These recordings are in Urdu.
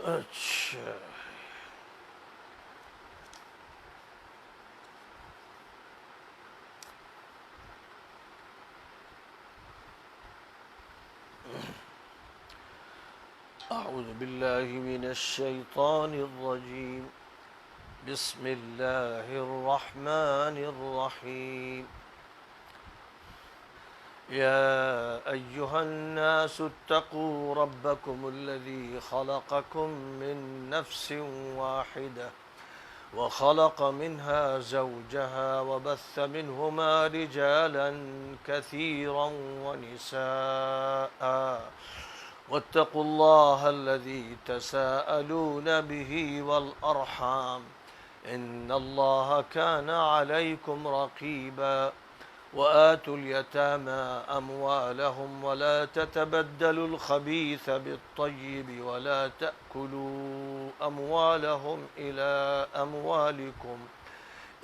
اچھا، اعوذ باللہ من الشیطان الرجیم، بسم اللہ الرحمن الرحیم۔ يا أيها الناس اتقوا ربكم الذي خلقكم من نفس واحدة وخلق منها زوجها وبث منهما رجالا كثيرا ونساء واتقوا الله الذي تساءلون به والأرحام إن الله كان عليكم رقيبا وآتوا اليتامى أموالهم ولا تتبدلوا الخبيث بالطيب ولا تأكلوا أموالهم إلى أموالكم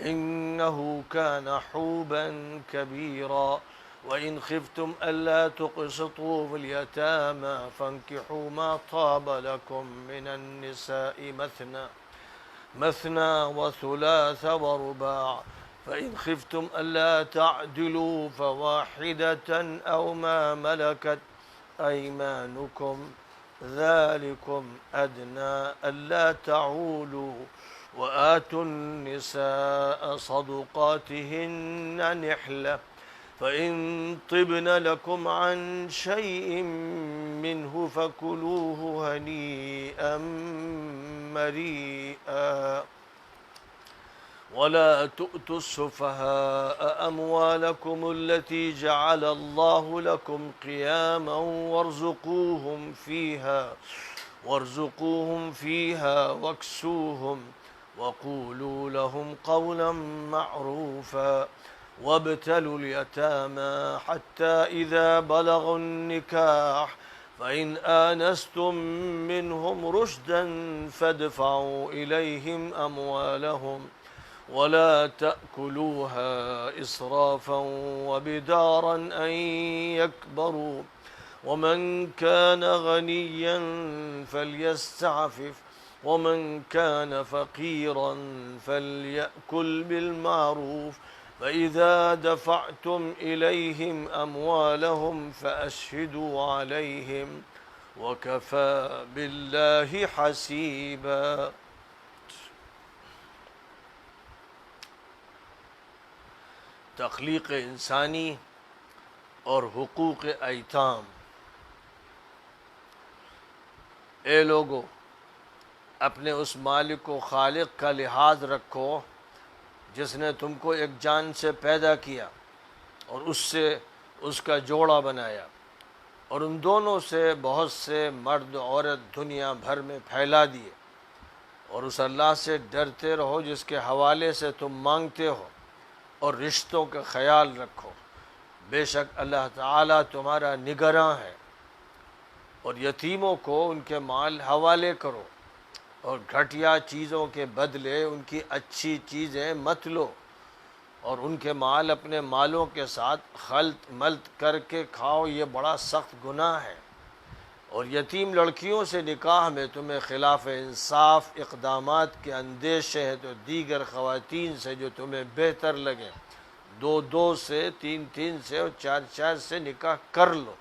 إنه كان حوبا كبيرا وإن خفتم ألا تقسطوا في اليتامى فانكحوا ما طاب لكم من النساء مثنى وثلاث ورباع فإن خفتم ألا تعدلوا فواحدة أو ما ملكت أيمانكم ذلكم أدنى ألا تعولوا وآتوا النساء صدقاتهن نحلة فإن طبن لكم عن شيء منه فكلوه هنيئا مريئا ولا تؤتوا السفهاء أموالكم التي جعل الله لكم قياما وارزقوهم فيها واكسوهم وقولوا لهم قولا معروفا وابتلوا اليتامى حتى إذا بلغوا النكاح فإن آنستم منهم رشدا فادفعوا إليهم أموالهم ولا تأكلوها إسرافا وبدارا أن يكبروا ومن كان غنيا فليستعفف ومن كان فقيرا فليأكل بالمعروف فإذا دفعتم إليهم أموالهم فأشهدوا عليهم وكفى بالله حسيبا۔ تخلیق انسانی اور حقوق ایتام۔ اے لوگو، اپنے اس مالک و خالق کا لحاظ رکھو جس نے تم کو ایک جان سے پیدا کیا اور اس سے اس کا جوڑا بنایا اور ان دونوں سے بہت سے مرد عورت دنیا بھر میں پھیلا دیے، اور اس اللہ سے ڈرتے رہو جس کے حوالے سے تم مانگتے ہو، اور رشتوں کا خیال رکھو، بے شک اللہ تعالیٰ تمہارا نگراں ہے۔ اور یتیموں کو ان کے مال حوالے کرو، اور گھٹیا چیزوں کے بدلے ان کی اچھی چیزیں مت لو، اور ان کے مال اپنے مالوں کے ساتھ خلط ملط کر کے کھاؤ، یہ بڑا سخت گناہ ہے۔ اور یتیم لڑکیوں سے نکاح میں تمہیں خلاف انصاف اقدامات کے اندیشے ہیں تو دیگر خواتین سے جو تمہیں بہتر لگے، دو دو سے، تین تین سے اور چار چار سے نکاح کر لو،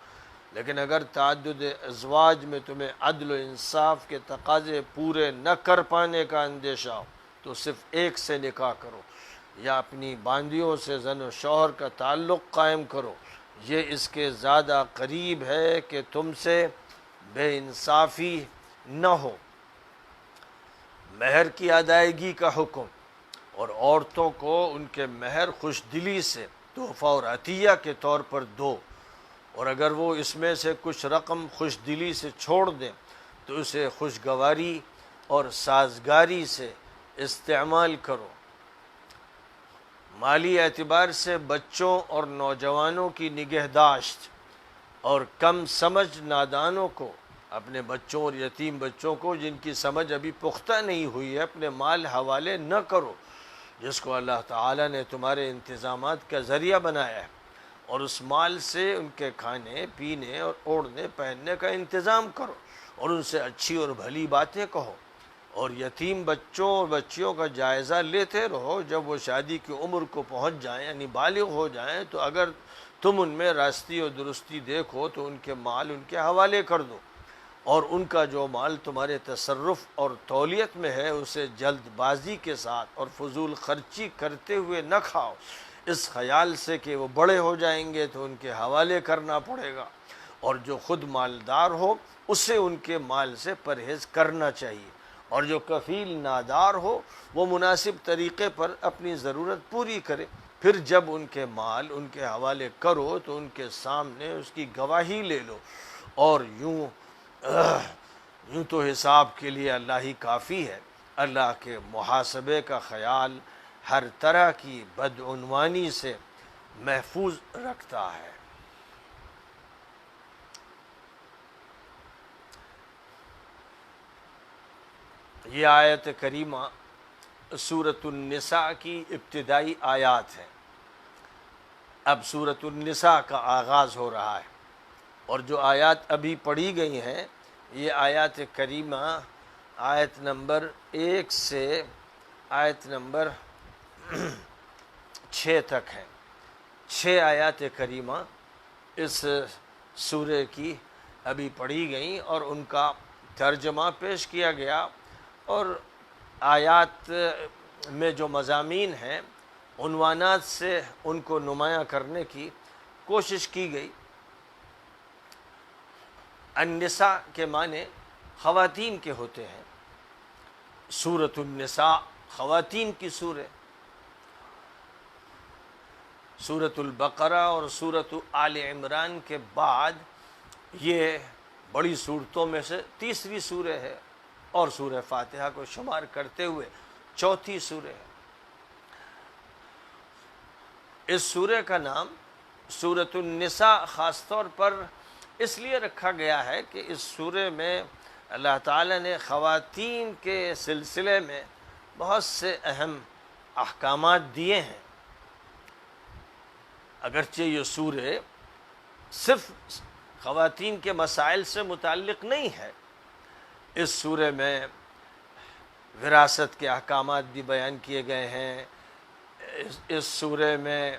لیکن اگر تعدد ازواج میں تمہیں عدل و انصاف کے تقاضے پورے نہ کر پانے کا اندیشہ ہو تو صرف ایک سے نکاح کرو، یا اپنی باندیوں سے زن و شوہر کا تعلق قائم کرو، یہ اس کے زیادہ قریب ہے کہ تم سے بے انصافی نہ ہو۔ مہر کی ادائیگی کا حکم، اور عورتوں کو ان کے مہر خوش دلی سے تحفہ اور عطیہ کے طور پر دو، اور اگر وہ اس میں سے کچھ رقم خوش دلی سے چھوڑ دیں تو اسے خوشگواری اور سازگاری سے استعمال کرو۔ مالی اعتبار سے بچوں اور نوجوانوں کی نگہداشت، اور کم سمجھ نادانوں کو، اپنے بچوں اور یتیم بچوں کو جن کی سمجھ ابھی پختہ نہیں ہوئی ہے، اپنے مال حوالے نہ کرو جس کو اللہ تعالیٰ نے تمہارے انتظامات کا ذریعہ بنایا ہے، اور اس مال سے ان کے کھانے پینے اور اوڑھنے پہننے کا انتظام کرو، اور ان سے اچھی اور بھلی باتیں کہو، اور یتیم بچوں اور بچیوں کا جائزہ لیتے رہو، جب وہ شادی کی عمر کو پہنچ جائیں یعنی بالغ ہو جائیں تو اگر تم ان میں راستی اور درستی دیکھو تو ان کے مال ان کے حوالے کر دو، اور ان کا جو مال تمہارے تصرف اور تولیت میں ہے اسے جلد بازی کے ساتھ اور فضول خرچی کرتے ہوئے نہ کھاؤ، اس خیال سے کہ وہ بڑے ہو جائیں گے تو ان کے حوالے کرنا پڑے گا، اور جو خود مالدار ہو اسے ان کے مال سے پرہیز کرنا چاہیے، اور جو کفیل نادار ہو وہ مناسب طریقے پر اپنی ضرورت پوری کرے، پھر جب ان کے مال ان کے حوالے کرو تو ان کے سامنے اس کی گواہی لے لو، اور یوں تو حساب کے لیے اللہ ہی کافی ہے، اللہ کے محاسبے کا خیال ہر طرح کی بدعنوانی سے محفوظ رکھتا ہے۔ یہ آیت کریمہ سورۃ النساء کی ابتدائی آیات ہے۔ اب سورۃ النساء کا آغاز ہو رہا ہے، اور جو آیات ابھی پڑھی گئی ہیں یہ آیات کریمہ آیت نمبر 1 سے آیت نمبر 6 تک ہے۔ 6 آیات کریمہ اس سورہ کی ابھی پڑھی گئیں اور ان کا ترجمہ پیش کیا گیا، اور آیات میں جو مضامین ہیں عنوانات سے ان کو نمایاں کرنے کی کوشش کی گئی۔ النساء کے معنی خواتین کے ہوتے ہیں، سورۃ النساء خواتین کی سورہ، سورۃ البقرہ اور سورۃ آل عمران کے بعد یہ بڑی صورتوں میں سے تیسری سورہ ہے، اور سورہ فاتحہ کو شمار کرتے ہوئے چوتھی سورہ ہے۔ اس سورہ کا نام سورۃ النساء خاص طور پر اس لیے رکھا گیا ہے کہ اس سورہ میں اللہ تعالیٰ نے خواتین کے سلسلے میں بہت سے اہم احکامات دیے ہیں۔ اگرچہ یہ سورہ صرف خواتین کے مسائل سے متعلق نہیں ہے، اس سورہ میں وراثت کے احکامات بھی بیان کیے گئے ہیں، اس سورہ میں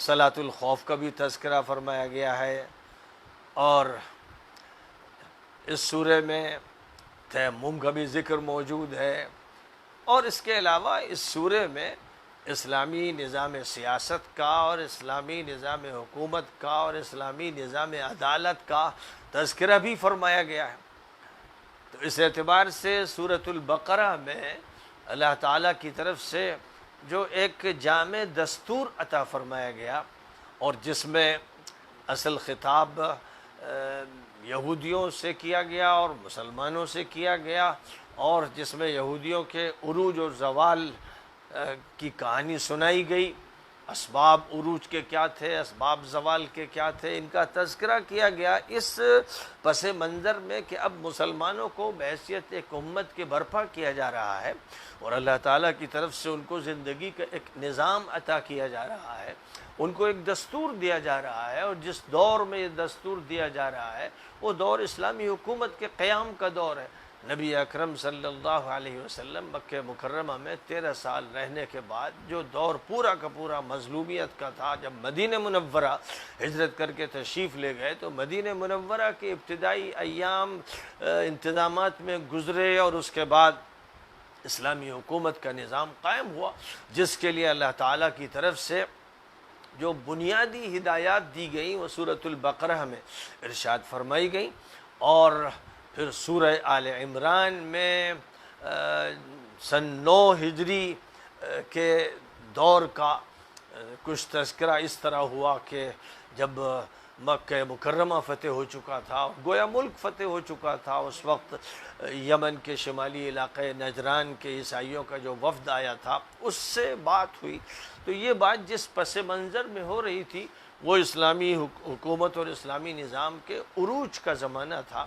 صلاۃ الخوف کا بھی تذکرہ فرمایا گیا ہے، اور اس سورہ میں تیمم کا بھی ذکر موجود ہے، اور اس کے علاوہ اس سورہ میں اسلامی نظام سیاست کا اور اسلامی نظام حکومت کا اور اسلامی نظام عدالت کا تذکرہ بھی فرمایا گیا ہے۔ تو اس اعتبار سے سورۃ البقرہ میں اللہ تعالیٰ کی طرف سے جو ایک جامع دستور عطا فرمایا گیا، اور جس میں اصل خطاب یہودیوں سے کیا گیا اور مسلمانوں سے کیا گیا، اور جس میں یہودیوں کے عروج اور زوال کی کہانی سنائی گئی، اسباب عروج کے کیا تھے، اسباب زوال کے کیا تھے، ان کا تذکرہ کیا گیا، اس پس منظر میں کہ اب مسلمانوں کو بحیثیت ایک امت کے برپا کیا جا رہا ہے، اور اللہ تعالیٰ کی طرف سے ان کو زندگی کا ایک نظام عطا کیا جا رہا ہے، ان کو ایک دستور دیا جا رہا ہے، اور جس دور میں یہ دستور دیا جا رہا ہے وہ دور اسلامی حکومت کے قیام کا دور ہے۔ نبی اکرم صلی اللہ علیہ وسلم مکہ مکرمہ میں 13 سال رہنے کے بعد جو دور پورا کا پورا مظلومیت کا تھا، جب مدینہ منورہ ہجرت کر کے تشریف لے گئے تو مدینہ منورہ کے ابتدائی ایام انتظامات میں گزرے، اور اس کے بعد اسلامی حکومت کا نظام قائم ہوا، جس کے لیے اللہ تعالیٰ کی طرف سے جو بنیادی ہدایات دی گئیں وہ سورۃ البقرہ میں ارشاد فرمائی گئیں، اور پھر سورہ آل عمران میں سن 9 ہجری کے دور کا کچھ تذکرہ اس طرح ہوا کہ جب مکہ مکرمہ فتح ہو چکا تھا، گویا ملک فتح ہو چکا تھا، اس وقت یمن کے شمالی علاقے نجران کے عیسائیوں کا جو وفد آیا تھا اس سے بات ہوئی، تو یہ بات جس پس منظر میں ہو رہی تھی وہ اسلامی حکومت اور اسلامی نظام کے عروج کا زمانہ تھا۔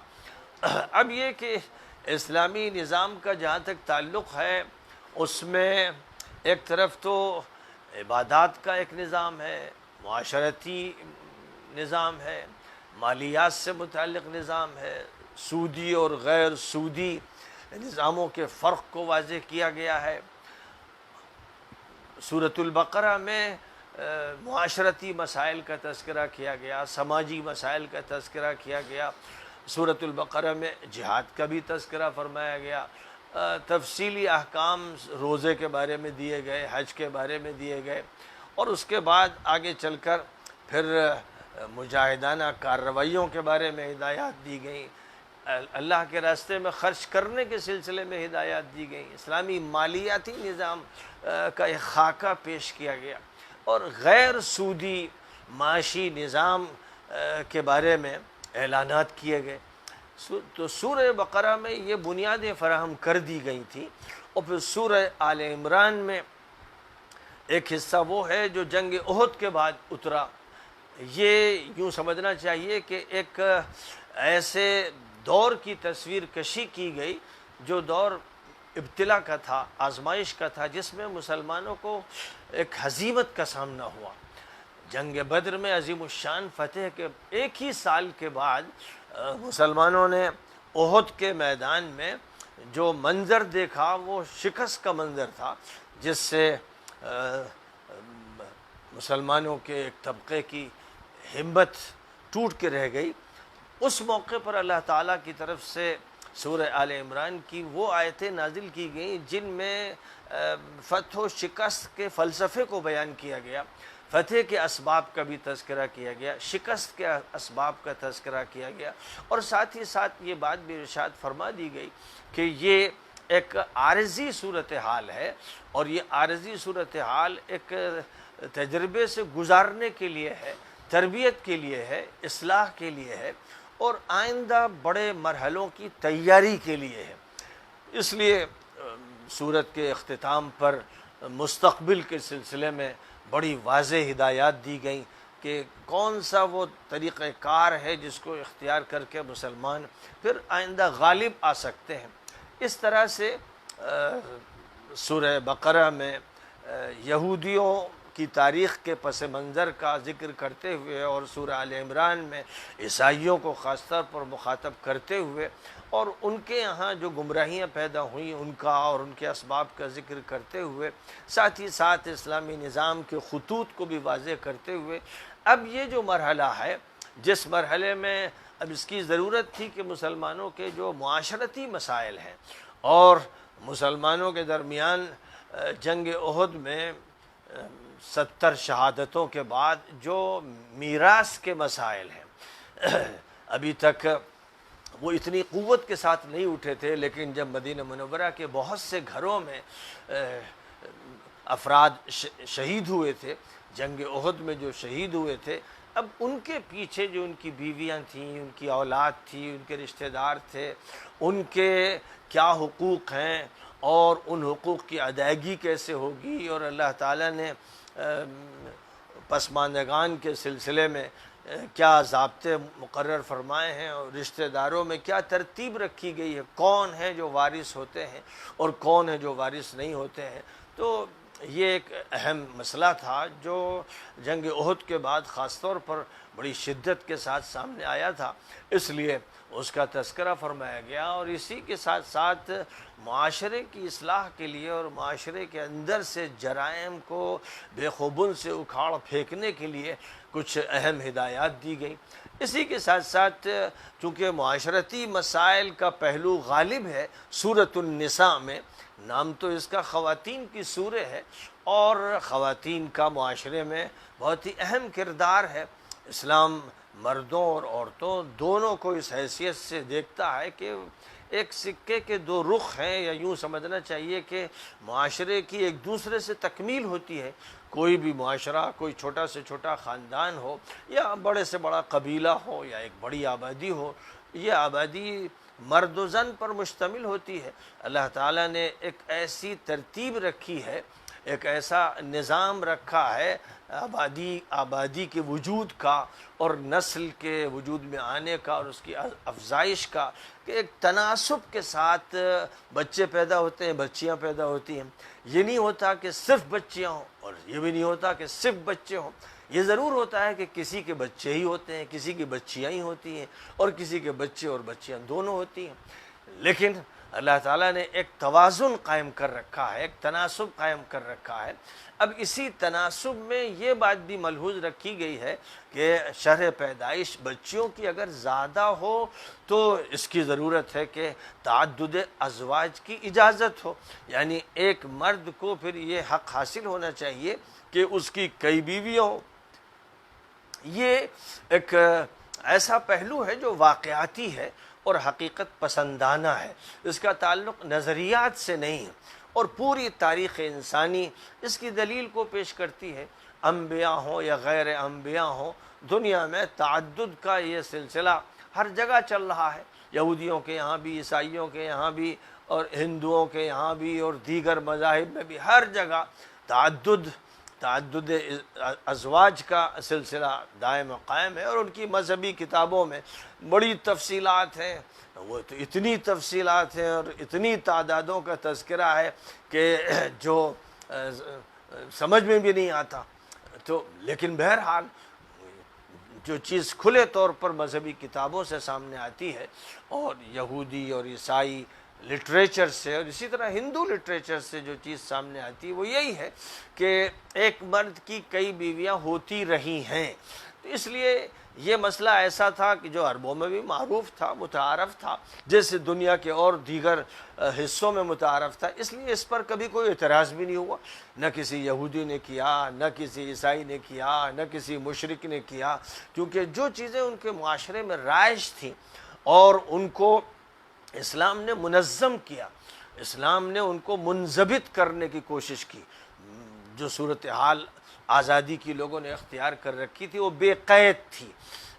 اب یہ کہ اسلامی نظام کا جہاں تک تعلق ہے اس میں ایک طرف تو عبادات کا ایک نظام ہے، معاشرتی نظام ہے، مالیات سے متعلق نظام ہے، سودی اور غیر سودی نظاموں کے فرق کو واضح کیا گیا ہے۔ سورۃ البقرہ میں معاشرتی مسائل کا تذکرہ کیا گیا، سماجی مسائل کا تذکرہ کیا گیا۔ سورۃ البقرہ میں جہاد کا بھی تذکرہ فرمایا گیا، تفصیلی احکام روزے کے بارے میں دیے گئے، حج کے بارے میں دیے گئے، اور اس کے بعد آگے چل کر پھر مجاہدانہ کارروائیوں کے بارے میں ہدایات دی گئیں، اللہ کے راستے میں خرچ کرنے کے سلسلے میں ہدایات دی گئیں، اسلامی مالیاتی نظام کا ایک خاکہ پیش کیا گیا، اور غیر سودی معاشی نظام کے بارے میں اعلانات کیے گئے۔ تو سورہ بقرہ میں یہ بنیادیں فراہم کر دی گئی تھیں، اور پھر سورہ آل عمران میں ایک حصہ وہ ہے جو جنگ احد کے بعد اترا۔ یہ یوں سمجھنا چاہیے کہ ایک ایسے دور کی تصویر کشی کی گئی جو دور ابتلا کا تھا، آزمائش کا تھا، جس میں مسلمانوں کو ایک ہزیمت کا سامنا ہوا۔ جنگ بدر میں عظیم الشان فتح کے ایک ہی سال کے بعد مسلمانوں نے احد کے میدان میں جو منظر دیکھا وہ شکست کا منظر تھا، جس سے مسلمانوں کے ایک طبقے کی ہمت ٹوٹ کے رہ گئی۔ اس موقع پر اللہ تعالیٰ کی طرف سے سورہ آل عمران کی وہ آیتیں نازل کی گئیں جن میں فتح و شکست کے فلسفے کو بیان کیا گیا، فتح کے اسباب کا بھی تذکرہ کیا گیا، شکست کے اسباب کا تذکرہ کیا گیا، اور ساتھ ہی ساتھ یہ بات بھی ارشاد فرما دی گئی کہ یہ ایک عارضی صورتحال ہے، اور یہ عارضی صورتحال ایک تجربے سے گزارنے کے لیے ہے، تربیت کے لیے ہے، اصلاح کے لیے ہے، اور آئندہ بڑے مرحلوں کی تیاری کے لیے ہے۔ اس لیے سورت کے اختتام پر مستقبل کے سلسلے میں بڑی واضح ہدایات دی گئیں کہ کون سا وہ طریقہ کار ہے جس کو اختیار کر کے مسلمان پھر آئندہ غالب آ سکتے ہیں۔ اس طرح سے سورہ بقرہ میں یہودیوں کی تاریخ کے پس منظر کا ذکر کرتے ہوئے، اور سورہ آل عمران میں عیسائیوں کو خاص طور پر مخاطب کرتے ہوئے، اور ان کے یہاں جو گمراہیاں پیدا ہوئیں ان کا اور ان کے اسباب کا ذکر کرتے ہوئے، ساتھ ہی ساتھ اسلامی نظام کے خطوط کو بھی واضح کرتے ہوئے، اب یہ جو مرحلہ ہے جس مرحلے میں اب اس کی ضرورت تھی کہ مسلمانوں کے جو معاشرتی مسائل ہیں اور مسلمانوں کے درمیان جنگ احد میں 70 شہادتوں کے بعد جو میراث کے مسائل ہیں ابھی تک وہ اتنی قوت کے ساتھ نہیں اٹھے تھے، لیکن جب مدینہ منورہ کے بہت سے گھروں میں افراد شہید ہوئے تھے، جنگ احد میں جو شہید ہوئے تھے، اب ان کے پیچھے جو ان کی بیویاں تھیں، ان کی اولاد تھی، ان کے رشتہ دار تھے، ان کے کیا حقوق ہیں اور ان حقوق کی ادائیگی کیسے ہوگی، اور اللہ تعالیٰ نے پسماندگان کے سلسلے میں کیا ضابطے مقرر فرمائے ہیں، اور رشتہ داروں میں کیا ترتیب رکھی گئی ہے، کون ہیں جو وارث ہوتے ہیں اور کون ہیں جو وارث نہیں ہوتے ہیں۔ تو یہ ایک اہم مسئلہ تھا جو جنگ احد کے بعد خاص طور پر بڑی شدت کے ساتھ سامنے آیا تھا، اس لیے اس کا تذکرہ فرمایا گیا، اور اسی کے ساتھ ساتھ معاشرے کی اصلاح کے لیے اور معاشرے کے اندر سے جرائم کو بے خوبن سے اکھاڑ پھینکنے کے لیے کچھ اہم ہدایات دی گئیں۔ اسی کے ساتھ ساتھ چونکہ معاشرتی مسائل کا پہلو غالب ہے سورۃ النساء میں، نام تو اس کا خواتین کی سورہ ہے، اور خواتین کا معاشرے میں بہت ہی اہم کردار ہے۔ اسلام مردوں اور عورتوں دونوں کو اس حیثیت سے دیکھتا ہے کہ ایک سکے کے دو رخ ہیں، یا یوں سمجھنا چاہیے کہ معاشرے کی ایک دوسرے سے تکمیل ہوتی ہے۔ کوئی بھی معاشرہ، کوئی چھوٹا سے چھوٹا خاندان ہو یا بڑے سے بڑا قبیلہ ہو یا ایک بڑی آبادی ہو، یہ آبادی مرد و زن پر مشتمل ہوتی ہے۔ اللہ تعالیٰ نے ایک ایسی ترتیب رکھی ہے، ایک ایسا نظام رکھا ہے آبادی کے وجود کا اور نسل کے وجود میں آنے کا اور اس کی افزائش کا، کہ ایک تناسب کے ساتھ بچے پیدا ہوتے ہیں، بچیاں پیدا ہوتی ہیں۔ یہ نہیں ہوتا کہ صرف بچیاں ہوں، اور یہ بھی نہیں ہوتا کہ صرف بچے ہوں۔ یہ ضرور ہوتا ہے کہ کسی کے بچے ہی ہوتے ہیں، کسی کی بچیاں ہی ہوتی ہیں، اور کسی کے بچے اور بچیاں دونوں ہوتی ہیں، لیکن اللہ تعالیٰ نے ایک توازن قائم کر رکھا ہے، ایک تناسب قائم کر رکھا ہے۔ اب اسی تناسب میں یہ بات بھی ملحوظ رکھی گئی ہے کہ شرح پیدائش بچیوں کی اگر زیادہ ہو تو اس کی ضرورت ہے کہ تعدد ازواج کی اجازت ہو، یعنی ایک مرد کو پھر یہ حق حاصل ہونا چاہیے کہ اس کی کئی بیویاں ہوں۔ یہ ایک ایسا پہلو ہے جو واقعاتی ہے اور حقیقت پسندانہ ہے، اس کا تعلق نظریات سے نہیں ہے، اور پوری تاریخ انسانی اس کی دلیل کو پیش کرتی ہے۔ انبیاء ہوں یا غیر انبیاء ہوں، دنیا میں تعدد کا یہ سلسلہ ہر جگہ چل رہا ہے، یہودیوں کے یہاں بھی، عیسائیوں کے یہاں بھی، اور ہندوؤں کے یہاں بھی، اور دیگر مذاہب میں بھی ہر جگہ تعدد ازواج کا سلسلہ دائم قائم ہے، اور ان کی مذہبی کتابوں میں بڑی تفصیلات ہیں، وہ تو اتنی تفصیلات ہیں اور اتنی تعدادوں کا تذکرہ ہے کہ جو سمجھ میں بھی نہیں آتا۔ تو لیکن بہرحال جو چیز کھلے طور پر مذہبی کتابوں سے سامنے آتی ہے، اور یہودی اور عیسائی لٹریچر سے، اور اسی طرح ہندو لٹریچر سے جو چیز سامنے آتی ہے وہ یہی ہے کہ ایک مرد کی کئی بیویاں ہوتی رہی ہیں۔ تو اس لیے یہ مسئلہ ایسا تھا کہ جو عربوں میں بھی معروف تھا، متعارف تھا، جیسے دنیا کے اور دیگر حصوں میں متعارف تھا، اس لیے اس پر کبھی کوئی اعتراض بھی نہیں ہوا، نہ کسی یہودی نے کیا، نہ کسی عیسائی نے کیا، نہ کسی مشرک نے کیا، کیونکہ جو چیزیں ان کے معاشرے میں رائج تھیں اور ان کو اسلام نے منظم کیا، اسلام نے ان کو منضبط کرنے کی کوشش کی۔ جو صورتحال آزادی کی لوگوں نے اختیار کر رکھی تھی وہ بے قید تھی،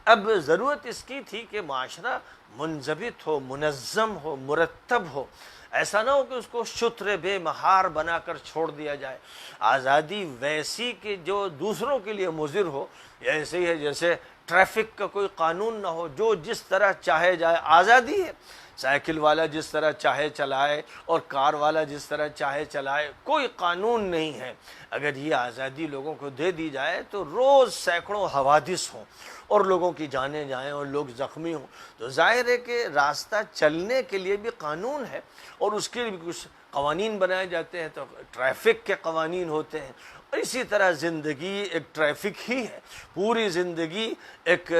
اب ضرورت اس کی تھی کہ معاشرہ منضبط ہو، منظم ہو، مرتب ہو، ایسا نہ ہو کہ اس کو شتر بے مہار بنا کر چھوڑ دیا جائے۔ آزادی ویسی کہ جو دوسروں کے لیے مضر ہو، ایسے ہی ہے جیسے ٹریفک کا کوئی قانون نہ ہو، جو جس طرح چاہے جائے۔ آزادی ہے، سائیکل والا جس طرح چاہے چلائے اور کار والا جس طرح چاہے چلائے، کوئی قانون نہیں ہے۔ اگر یہ آزادی لوگوں کو دے دی جائے تو روز سینکڑوں حوادث ہوں اور لوگوں کی جانیں جائیں اور لوگ زخمی ہوں، تو ظاہر ہے کہ راستہ چلنے کے لیے بھی قانون ہے، اور اس کے لیے بھی کچھ قوانین بنائے جاتے ہیں، تو ٹریفک کے قوانین ہوتے ہیں، اور اسی طرح زندگی ایک ٹریفک ہی ہے، پوری زندگی ایک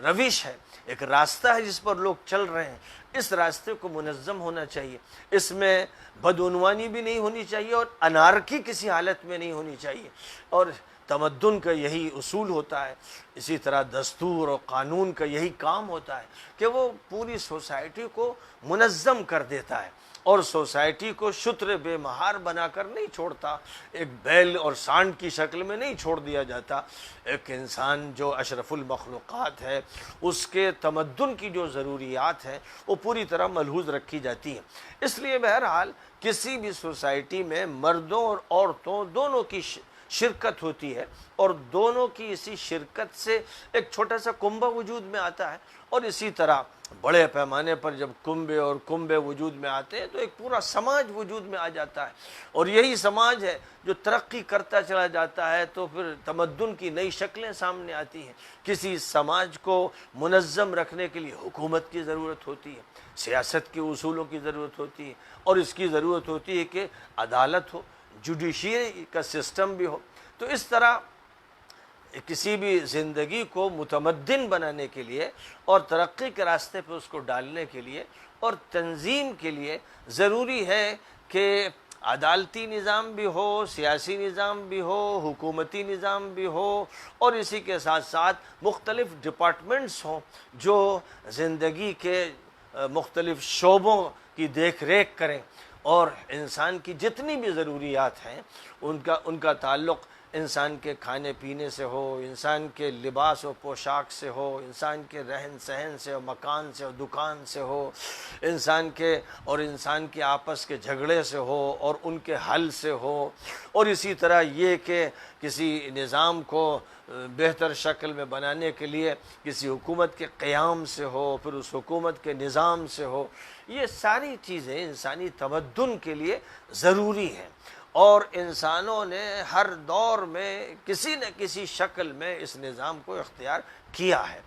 روش ہے، ایک راستہ ہے جس پر لوگ چل رہے ہیں۔ اس راستے کو منظم ہونا چاہیے، اس میں بدعنوانی بھی نہیں ہونی چاہیے اور انارکی کسی حالت میں نہیں ہونی چاہیے، اور تمدن کا یہی اصول ہوتا ہے۔ اسی طرح دستور اور قانون کا یہی کام ہوتا ہے کہ وہ پوری سوسائٹی کو منظم کر دیتا ہے، اور سوسائٹی کو شتر بے مہار بنا کر نہیں چھوڑتا، ایک بیل اور سانڈ کی شکل میں نہیں چھوڑ دیا جاتا۔ ایک انسان جو اشرف المخلوقات ہے، اس کے تمدن کی جو ضروریات ہیں وہ پوری طرح ملحوظ رکھی جاتی ہیں۔ اس لیے بہرحال کسی بھی سوسائٹی میں مردوں اور عورتوں دونوں کی شرکت ہوتی ہے، اور دونوں کی اسی شرکت سے ایک چھوٹا سا کنبہ وجود میں آتا ہے، اور اسی طرح بڑے پیمانے پر جب کنبے اور کنبے وجود میں آتے ہیں تو ایک پورا سماج وجود میں آ جاتا ہے، اور یہی سماج ہے جو ترقی کرتا چلا جاتا ہے، تو پھر تمدن کی نئی شکلیں سامنے آتی ہیں۔ کسی سماج کو منظم رکھنے کے لیے حکومت کی ضرورت ہوتی ہے، سیاست کے اصولوں کی ضرورت ہوتی ہے، اور اس کی ضرورت ہوتی ہے کہ عدالت ہو، جوڈیشری کا سسٹم بھی ہو۔ تو اس طرح کسی بھی زندگی کو متمدن بنانے کے لیے اور ترقی کے راستے پہ اس کو ڈالنے کے لیے اور تنظیم کے لیے ضروری ہے کہ عدالتی نظام بھی ہو، سیاسی نظام بھی ہو، حکومتی نظام بھی ہو، اور اسی کے ساتھ ساتھ مختلف ڈپارٹمنٹس ہوں جو زندگی کے مختلف شعبوں کی دیکھ ریکھ کریں، اور انسان کی جتنی بھی ضروریات ہیں ان کا تعلق انسان کے کھانے پینے سے ہو، انسان کے لباس و پوشاک سے ہو، انسان کے رہن سہن سے ہو، مکان سے ہو، دکان سے ہو، انسان کے آپس کے جھگڑے سے ہو اور ان کے حل سے ہو، اور اسی طرح یہ کہ کسی نظام کو بہتر شکل میں بنانے کے لیے کسی حکومت کے قیام سے ہو، پھر اس حکومت کے نظام سے ہو۔ یہ ساری چیزیں انسانی تمدن کے لیے ضروری ہیں، اور انسانوں نے ہر دور میں کسی نہ کسی شکل میں اس نظام کو اختیار کیا ہے۔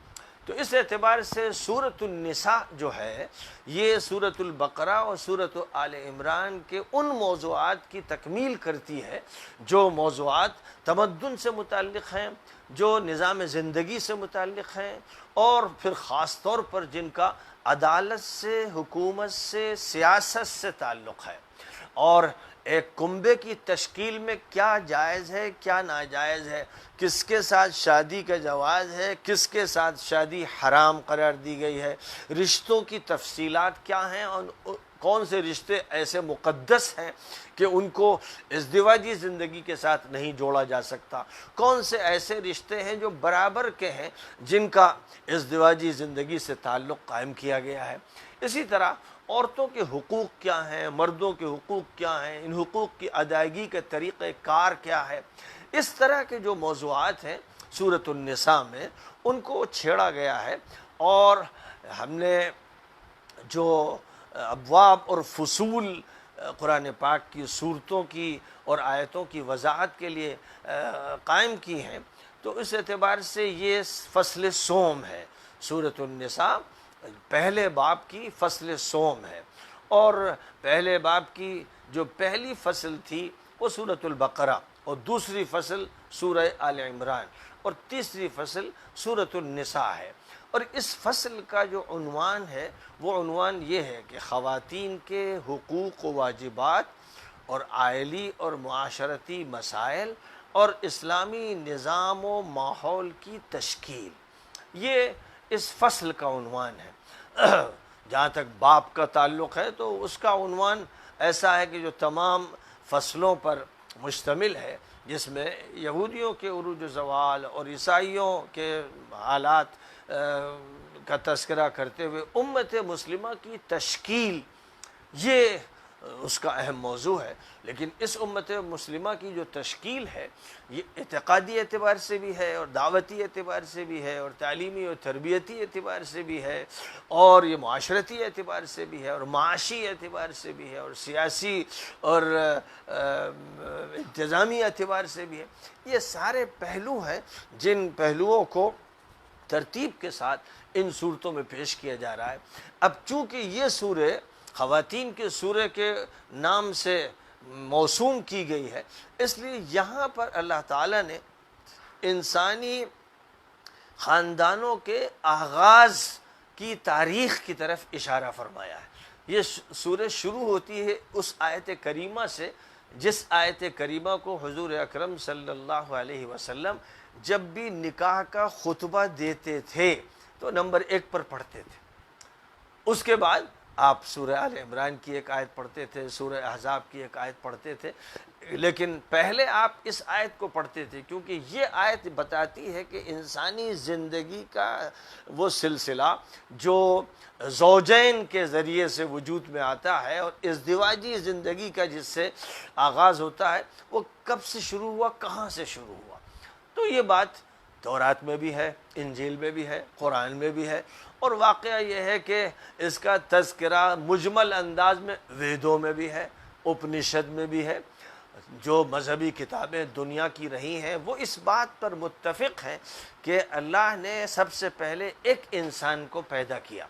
تو اس اعتبار سے سورۃ النساء جو ہے یہ سورۃ البقرہ اور سورۃ آل عمران کے ان موضوعات کی تکمیل کرتی ہے جو موضوعات تمدن سے متعلق ہیں، جو نظام زندگی سے متعلق ہیں، اور پھر خاص طور پر جن کا عدالت سے، حکومت سے، سیاست سے تعلق ہے، اور ایک کنبے کی تشکیل میں کیا جائز ہے، کیا ناجائز ہے، کس کے ساتھ شادی کا جواز ہے، کس کے ساتھ شادی حرام قرار دی گئی ہے، رشتوں کی تفصیلات کیا ہیں، اور کون سے رشتے ایسے مقدس ہیں کہ ان کو ازدواجی زندگی کے ساتھ نہیں جوڑا جا سکتا، کون سے ایسے رشتے ہیں جو برابر کے ہیں جن کا ازدواجی زندگی سے تعلق قائم کیا گیا ہے۔ اسی طرح عورتوں کے حقوق کیا ہیں، مردوں کے حقوق کیا ہیں، ان حقوق کی ادائیگی کے طریقہ کار کیا ہے، اس طرح کے جو موضوعات ہیں سورۃ النساء میں ان کو چھیڑا گیا ہے۔ اور ہم نے جو ابواب اور فصول قرآن پاک کی صورتوں کی اور آیتوں کی وضاحت کے لیے قائم کی ہیں، تو اس اعتبار سے یہ فصل صوم ہے۔ سورۃ النساء پہلے باب کی فصل صوم ہے، اور پہلے باب کی جو پہلی فصل تھی وہ سورۃ البقرہ، اور دوسری فصل سورہ آل عمران، اور تیسری فصل سورۃ النساء ہے۔ اور اس فصل کا جو عنوان ہے وہ عنوان یہ ہے کہ خواتین کے حقوق و واجبات اور عائلی اور معاشرتی مسائل اور اسلامی نظام و ماحول کی تشکیل، یہ اس فصل کا عنوان ہے۔ جہاں تک باپ کا تعلق ہے تو اس کا عنوان ایسا ہے کہ جو تمام فصلوں پر مشتمل ہے، جس میں یہودیوں کے عروج و زوال اور عیسائیوں کے حالات کا تذکرہ کرتے ہوئے امت مسلمہ کی تشکیل، یہ اس کا اہم موضوع ہے۔ لیکن اس امت مسلمہ کی جو تشکیل ہے یہ اعتقادی اعتبار سے بھی ہے، اور دعوتی اعتبار سے بھی ہے، اور تعلیمی اور تربیتی اعتبار سے بھی ہے، اور یہ معاشرتی اعتبار سے بھی ہے، اور معاشی اعتبار سے بھی ہے، اور سیاسی اور انتظامی اعتبار سے بھی ہے۔ یہ سارے پہلو ہیں جن پہلوؤں کو ترتیب کے ساتھ ان صورتوں میں پیش کیا جا رہا ہے۔ اب چونکہ یہ سورہ خواتین کے سورہ کے نام سے موسوم کی گئی ہے، اس لیے یہاں پر اللہ تعالیٰ نے انسانی خاندانوں کے آغاز کی تاریخ کی طرف اشارہ فرمایا ہے۔ یہ سورہ شروع ہوتی ہے اس آیت کریمہ سے جس آیت کریمہ کو حضور اکرم صلی اللہ علیہ وسلم جب بھی نکاح کا خطبہ دیتے تھے تو نمبر 1 پر پڑھتے تھے۔ اس کے بعد آپ سورہ آل عمران کی ایک آیت پڑھتے تھے، سورہ احزاب کی ایک آیت پڑھتے تھے، لیکن پہلے آپ اس آیت کو پڑھتے تھے کیونکہ یہ آیت بتاتی ہے کہ انسانی زندگی کا وہ سلسلہ جو زوجین کے ذریعے سے وجود میں آتا ہے اور ازدواجی زندگی کا جس سے آغاز ہوتا ہے وہ کب سے شروع ہوا، کہاں سے شروع ہوا۔ تو یہ بات تورات میں بھی ہے، انجیل میں بھی ہے، قرآن میں بھی ہے، اور واقعہ یہ ہے کہ اس کا تذکرہ مجمل انداز میں ویدوں میں بھی ہے، اپنشد میں بھی ہے۔ جو مذہبی کتابیں دنیا کی رہی ہیں وہ اس بات پر متفق ہیں کہ اللہ نے سب سے پہلے ایک انسان کو پیدا کیا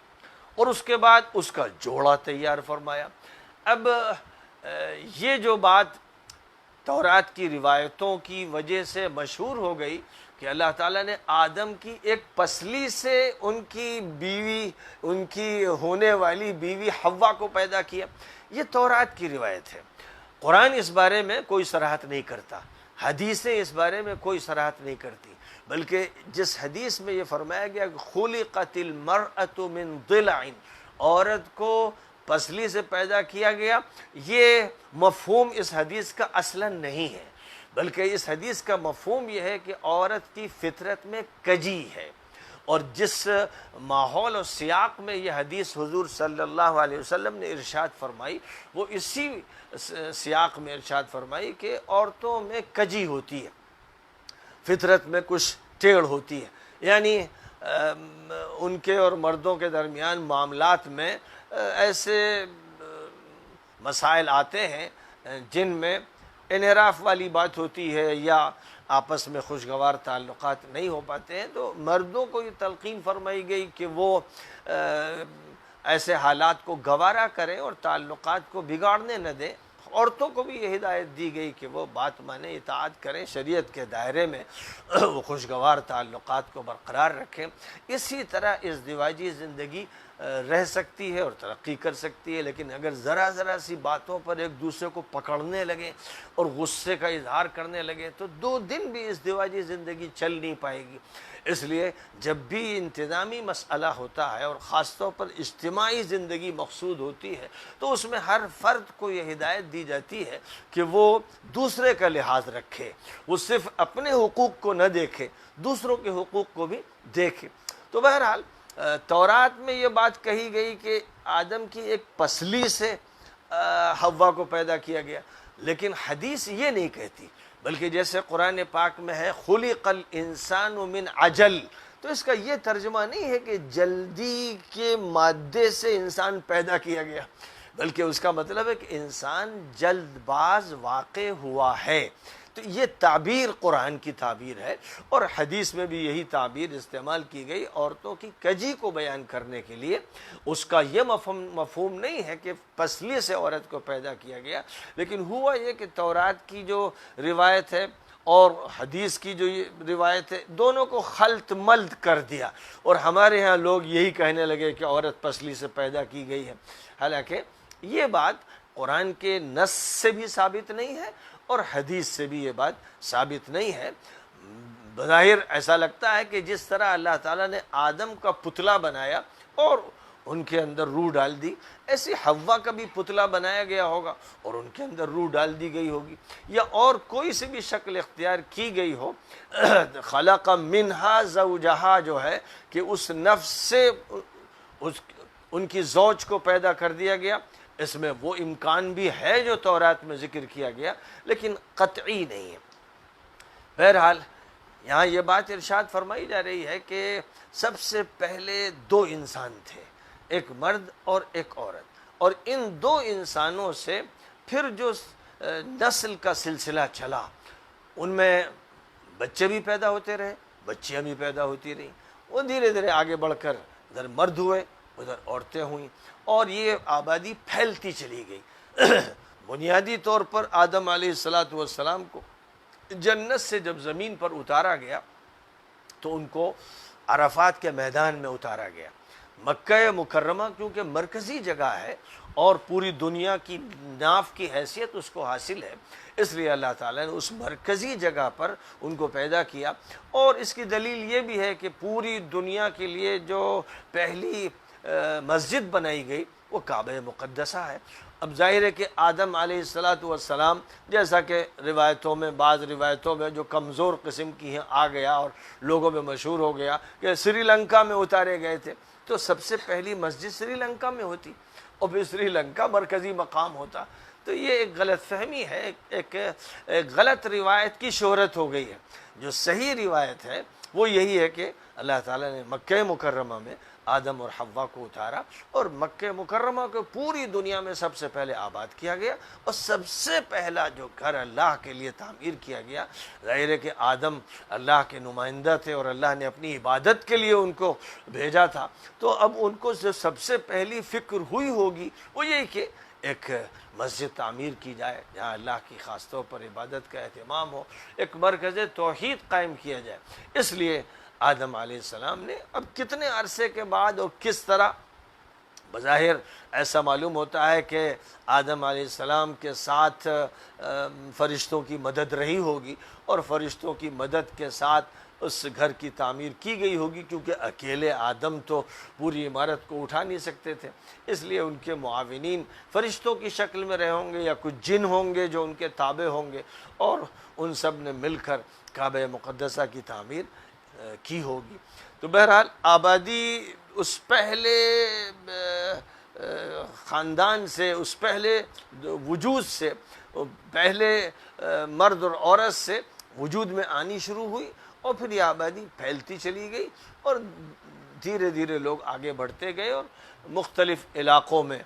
اور اس کے بعد اس کا جوڑا تیار فرمایا۔ اب یہ جو بات تورات کی روایتوں کی وجہ سے مشہور ہو گئی کہ اللہ تعالیٰ نے آدم کی ایک پسلی سے ان کی بیوی، ان کی ہونے والی بیوی حوا کو پیدا کیا، یہ تورات کی روایت ہے۔ قرآن اس بارے میں کوئی صراحت نہیں کرتا، حدیثیں اس بارے میں کوئی صراحت نہیں کرتی، بلکہ جس حدیث میں یہ فرمایا گیا کہ خلقت المرأة من ضلع، عورت کو پسلی سے پیدا کیا گیا، یہ مفہوم اس حدیث کا اصلاً نہیں ہے، بلکہ اس حدیث کا مفہوم یہ ہے کہ عورت کی فطرت میں کجی ہے۔ اور جس ماحول اور سیاق میں یہ حدیث حضور صلی اللہ علیہ وسلم نے ارشاد فرمائی وہ اسی سیاق میں ارشاد فرمائی کہ عورتوں میں کجی ہوتی ہے، فطرت میں کچھ ٹیڑھ ہوتی ہے، یعنی ان کے اور مردوں کے درمیان معاملات میں ایسے مسائل آتے ہیں جن میں انحراف والی بات ہوتی ہے یا آپس میں خوشگوار تعلقات نہیں ہو پاتے ہیں، تو مردوں کو یہ تلقین فرمائی گئی کہ وہ ایسے حالات کو گوارا کریں اور تعلقات کو بگاڑنے نہ دیں۔ عورتوں کو بھی یہ ہدایت دی گئی کہ وہ بات مانیں، اطاعت کریں، شریعت کے دائرے میں وہ خوشگوار تعلقات کو برقرار رکھیں۔ اسی طرح ازدواجی زندگی رہ سکتی ہے اور ترقی کر سکتی ہے، لیکن اگر ذرا سی باتوں پر ایک دوسرے کو پکڑنے لگیں اور غصے کا اظہار کرنے لگے تو 2 دن بھی ازدواجی زندگی چل نہیں پائے گی۔ اس لیے جب بھی انتظامی مسئلہ ہوتا ہے اور خاص طور پر اجتماعی زندگی مقصود ہوتی ہے تو اس میں ہر فرد کو یہ ہدایت دی جاتی ہے کہ وہ دوسرے کا لحاظ رکھے، وہ صرف اپنے حقوق کو نہ دیکھے، دوسروں کے حقوق کو بھی دیکھے۔ تو بہرحال تورات میں یہ بات کہی گئی کہ آدم کی ایک پسلی سے حوا کو پیدا کیا گیا، لیکن حدیث یہ نہیں کہتی، بلکہ جیسے قرآن پاک میں ہے خلق الانسان من عجل، تو اس کا یہ ترجمہ نہیں ہے کہ جلدی کے مادے سے انسان پیدا کیا گیا، بلکہ اس کا مطلب ہے کہ انسان جلد باز واقع ہوا ہے۔ تو یہ تعبیر قرآن کی تعبیر ہے، اور حدیث میں بھی یہی تعبیر استعمال کی گئی عورتوں کی کجی کو بیان کرنے کے لیے۔ اس کا یہ مفہوم نہیں ہے کہ پسلی سے عورت کو پیدا کیا گیا، لیکن ہوا یہ کہ تورات کی جو روایت ہے اور حدیث کی جو یہ روایت ہے دونوں کو خلط ملط کر دیا، اور ہمارے ہاں لوگ یہی کہنے لگے کہ عورت پسلی سے پیدا کی گئی ہے، حالانکہ یہ بات قرآن کے نص سے بھی ثابت نہیں ہے اور حدیث سے بھی یہ بات ثابت نہیں ہے۔ بظاہر ایسا لگتا ہے کہ جس طرح اللہ تعالیٰ نے آدم کا پتلا بنایا اور ان کے اندر روح ڈال دی، ایسی حوا کا بھی پتلا بنایا گیا ہوگا اور ان کے اندر روح ڈال دی گئی ہوگی، یا اور کوئی سی بھی شکل اختیار کی گئی ہو۔ خلق منہا زوجہا جو ہے کہ اس نفس سے ان کی زوج کو پیدا کر دیا گیا، اس میں وہ امکان بھی ہے جو تورات میں ذکر کیا گیا، لیکن قطعی نہیں ہے۔ بہرحال یہاں یہ بات ارشاد فرمائی جا رہی ہے کہ سب سے پہلے 2 انسان تھے، ایک مرد اور ایک عورت، اور ان 2 انسانوں سے پھر جو نسل کا سلسلہ چلا ان میں بچے بھی پیدا ہوتے رہے، بچیاں بھی پیدا ہوتی رہیں، وہ دھیرے دھیرے آگے بڑھ کر ادھر مرد ہوئے ادھر عورتیں ہوئیں، اور یہ آبادی پھیلتی چلی گئی۔ بنیادی طور پر آدم علیہ السلام کو جنت سے جب زمین پر اتارا گیا تو ان کو عرفات کے میدان میں اتارا گیا۔ مکہ مکرمہ کیونکہ مرکزی جگہ ہے اور پوری دنیا کی ناف کی حیثیت اس کو حاصل ہے، اس لیے اللہ تعالیٰ نے اس مرکزی جگہ پر ان کو پیدا کیا۔ اور اس کی دلیل یہ بھی ہے کہ پوری دنیا کے لیے جو پہلی مسجد بنائی گئی وہ کعبہ مقدسہ ہے۔ اب ظاہر ہے کہ آدم علیہ السلام جیسا کہ روایتوں میں، بعض روایتوں میں جو کمزور قسم کی ہیں آ گیا اور لوگوں میں مشہور ہو گیا کہ سری لنکا میں اتارے گئے تھے، تو سب سے پہلی مسجد سری لنکا میں ہوتی اور پھر سری لنکا مرکزی مقام ہوتا، تو یہ ایک غلط فہمی ہے، ایک غلط روایت کی شہرت ہو گئی ہے۔ جو صحیح روایت ہے وہ یہی ہے کہ اللہ تعالیٰ نے مکہ مکرمہ میں آدم اور حوا کو اتارا، اور مکہ مکرمہ کو پوری دنیا میں سب سے پہلے آباد کیا گیا، اور سب سے پہلا جو گھر اللہ کے لیے تعمیر کیا گیا، ظاہر ہے کہ آدم اللہ کے نمائندہ تھے اور اللہ نے اپنی عبادت کے لیے ان کو بھیجا تھا، تو اب ان کو جو سب سے پہلی فکر ہوئی ہوگی وہ یہی کہ ایک مسجد تعمیر کی جائے جہاں اللہ کی خاص طور پر عبادت کا اہتمام ہو، ایک مرکز توحید قائم کیا جائے۔ اس لیے آدم علیہ السلام نے اب کتنے عرصے کے بعد اور کس طرح، بظاہر ایسا معلوم ہوتا ہے کہ آدم علیہ السلام کے ساتھ فرشتوں کی مدد رہی ہوگی، اور فرشتوں کی مدد کے ساتھ اس گھر کی تعمیر کی گئی ہوگی، کیونکہ اکیلے آدم تو پوری عمارت کو اٹھا نہیں سکتے تھے، اس لیے ان کے معاونین فرشتوں کی شکل میں رہے ہوں گے یا کچھ جن ہوں گے جو ان کے تابع ہوں گے، اور ان سب نے مل کر کعبہ مقدسہ کی تعمیر کی ہوگی۔ تو بہرحال آبادی اس پہلے خاندان سے، اس پہلے وجود سے، پہلے مرد اور عورت سے وجود میں آنی شروع ہوئی، اور پھر یہ آبادی پھیلتی چلی گئی، اور دھیرے دھیرے لوگ آگے بڑھتے گئے اور مختلف علاقوں میں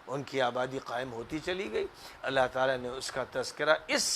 ان کی آبادی قائم ہوتی چلی گئی۔ اللہ تعالیٰ نے اس کا تذکرہ اس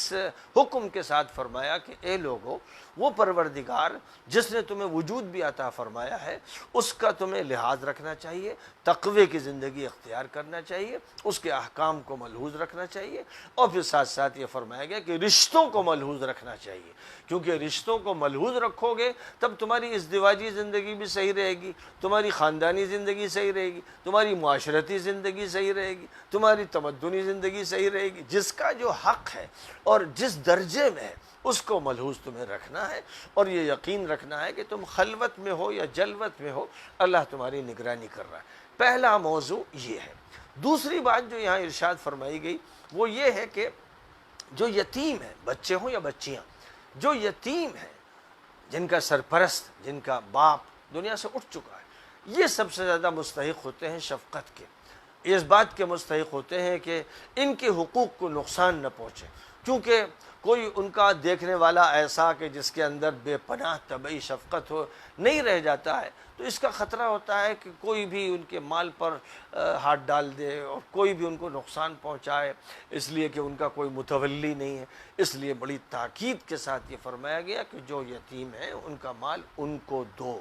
حکم کے ساتھ فرمایا کہ اے لوگو، وہ پروردگار جس نے تمہیں وجود بھی عطا فرمایا ہے اس کا تمہیں لحاظ رکھنا چاہیے، تقوی کی زندگی اختیار کرنا چاہیے، اس کے احکام کو ملحوظ رکھنا چاہیے، اور پھر ساتھ ساتھ یہ فرمایا گیا کہ رشتوں کو ملحوظ رکھنا چاہیے، کیونکہ رشتوں کو ملحوظ رکھو گے تب تمہاری ازدواجی زندگی بھی صحیح رہے گی، تمہاری خاندانی زندگی صحیح رہے گی، تمہاری معاشرتی زندگی صحیح رہے گی، تمہاری تمدنی زندگی صحیح رہے گی۔ جس کا جو حق ہے اور جس درجے میں ہے اس کو ملحوظ تمہیں رکھنا ہے، اور یہ یقین رکھنا ہے کہ تم خلوت میں ہو یا جلوت میں ہو اللہ تمہاری نگرانی کر رہا ہے۔ پہلا موضوع یہ ہے۔ دوسری بات جو یہاں ارشاد فرمائی گئی وہ یہ ہے کہ جو یتیم ہیں، بچے ہوں یا بچیاں، جو یتیم ہیں، جن کا سرپرست، جن کا باپ دنیا سے اٹھ چکا ہے، یہ سب سے زیادہ مستحق ہوتے ہیں شفقت کے، اس بات کے مستحق ہوتے ہیں کہ ان کے حقوق کو نقصان نہ پہنچے، کیونکہ کوئی ان کا دیکھنے والا ایسا کہ جس کے اندر بے پناہ طبعی شفقت ہو نہیں رہ جاتا ہے تو اس کا خطرہ ہوتا ہے کہ کوئی بھی ان کے مال پر ہاتھ ڈال دے اور کوئی بھی ان کو نقصان پہنچائے، اس لیے کہ ان کا کوئی متولی نہیں ہے۔ اس لیے بڑی تاکید کے ساتھ یہ فرمایا گیا کہ جو یتیم ہیں ان کا مال ان کو دو،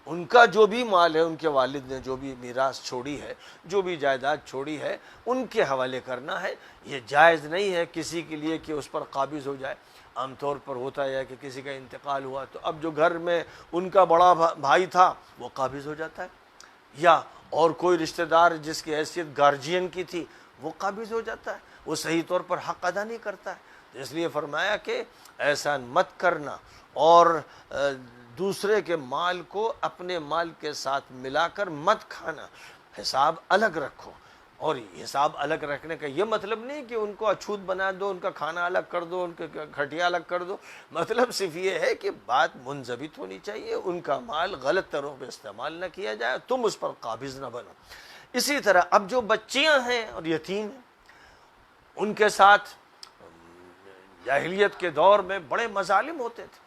ان کا جو بھی مال ہے، ان کے والد نے جو بھی میراث چھوڑی ہے، جو بھی جائیداد چھوڑی ہے، ان کے حوالے کرنا ہے۔ یہ جائز نہیں ہے کسی کے لیے کہ اس پر قابض ہو جائے۔ عام طور پر ہوتا ہے کہ کسی کا انتقال ہوا تو اب جو گھر میں ان کا بڑا بھائی تھا وہ قابض ہو جاتا ہے، یا اور کوئی رشتہ دار جس کی حیثیت گارجین کی تھی وہ قابض ہو جاتا ہے، وہ صحیح طور پر حق ادا نہیں کرتا ہے۔ تو اس لیے فرمایا کہ ایسا مت کرنا، اور دوسرے کے مال کو اپنے مال کے ساتھ ملا کر مت کھانا، حساب الگ رکھو۔ اور حساب الگ رکھنے کا یہ مطلب نہیں کہ ان کو اچھوت بنا دو، ان کا کھانا الگ کر دو، ان کے کھٹیا الگ کر دو، مطلب صرف یہ ہے کہ بات منضبط ہونی چاہیے، ان کا مال غلط طرح پہ استعمال نہ کیا جائے، تم اس پر قابض نہ بنو۔ اسی طرح اب جو بچیاں ہیں اور یتیم ہیں، ان کے ساتھ جاہلیت کے دور میں بڑے مظالم ہوتے تھے۔